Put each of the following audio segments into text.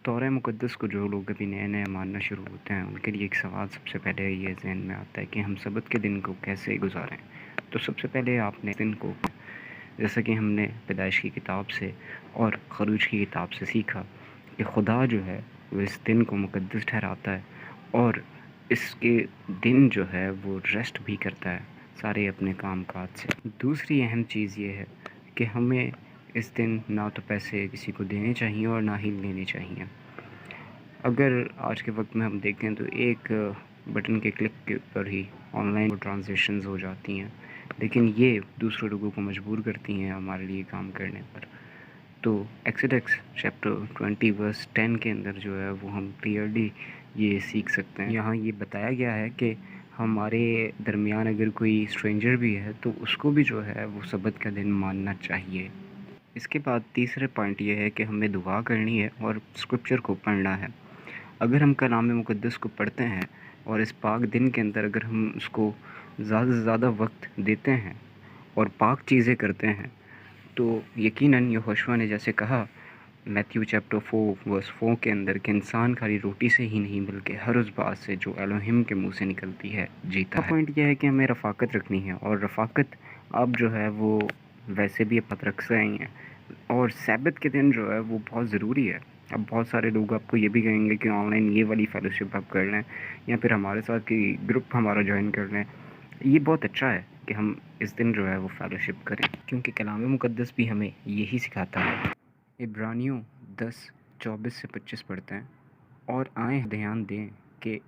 तौर मुक़द्दस को जो लोग अभी नए-नए मानना शुरू होते हैं, उनके लिए एक सवाल सबसे पहले ये ज़हन में आता है कि हम सब्त के दिन को कैसे गुज़ारें। तो सबसे पहले आपने इस दिन को, जैसा कि हमने पैदाइश की किताब से और ख़ुरूज की किताब से सीखा कि खुदा जो है वो इस दिन को मुक़द्दस ठहराता है और इसके दिन जो है वो रेस्ट भी करता है सारे अपने काम-काज से। दूसरी अहम चीज़ ये है कि हमें इस दिन ना तो पैसे किसी को देने चाहिए और ना ही लेने चाहिए। अगर आज के वक्त में हम देखें तो एक बटन के क्लिक के ऊपर ही ऑनलाइन ट्रांज़ैक्शंस हो जाती हैं, लेकिन ये दूसरे लोगों को मजबूर करती हैं हमारे लिए काम करने पर। तो एक्सोडस चैप्टर 20 वर्स 10 के अंदर जो है वो हम क्लियरली ये सीख सकते हैं। यहाँ ये बताया गया है कि हमारे दरमियान अगर कोई स्ट्रेंजर भी है तो उसको भी जो है वो सब्त का दिन मानना चाहिए। इसके बाद तीसरे पॉइंट ये है कि हमें दुआ करनी है और स्क्रिप्चर को पढ़ना है। अगर हम कलाम मुक़द्दस को पढ़ते हैं और इस पाक दिन के अंदर अगर हम उसको ज़्यादा से ज़्यादा वक्त देते हैं और पाक चीज़ें करते हैं, तो यकीनन यहोशुआ ने जैसे कहा मैथ्यू चैप्टर 4 वर्स 4 के अंदर कि इंसान खाली रोटी से ही नहीं बल्कि हर उस बात से जो एलोहिम के मुंह से निकलती है जीता है। पॉइंट यह है कि हमें रफ़ाकत रखनी है और रफ़ाकत अब जो है वो वैसे भी आप रख रहे हैं और सब्त के दिन जो है वो बहुत ज़रूरी है। अब बहुत सारे लोग आपको ये भी कहेंगे कि ऑनलाइन ये वाली फ़ेलोशिप आप कर लें या फिर हमारे साथ की ग्रुप हमारा ज्वाइन कर लें। ये बहुत अच्छा है कि हम इस दिन जो है वो फ़ेलोशिप करें, क्योंकि कलाम मुक़द्दस भी हमें यही सिखाता है। इब्रानियों 10:24 से 25 पढ़ते हैं, और आए ध्यान दें कि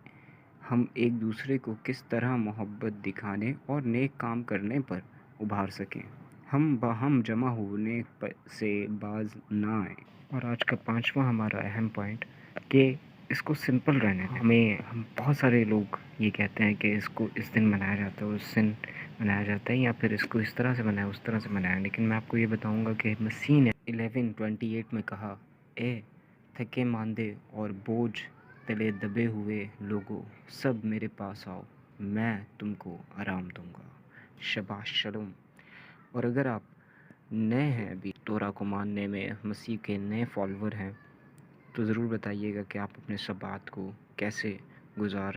हम एक दूसरे को किस तरह मोहब्बत दिखाने और नेक काम करने पर उभार सकें, हम बाहम जमा होने से बाज ना आए। और आज का पांचवा हमारा अहम पॉइंट कि इसको सिंपल रहने दें। हम बहुत सारे लोग ये कहते हैं कि इसको इस दिन मनाया जाता है, उस दिन मनाया जाता है, या फिर इसको इस तरह से मनाया उस तरह से मनाया, लेकिन मैं आपको ये बताऊंगा कि मसीह ने 11:28 में कहा, ए थके मांदे और बोझ तले दबे हुए लोगों, सब मेरे पास आओ, मैं तुमको आराम दूंगा। शबाश शलोम। और अगर आप नए हैं अभी तोरा को मानने में, मसीह के नए फॉलोवर हैं, तो ज़रूर बताइएगा कि आप अपने सब्बात को कैसे गुजार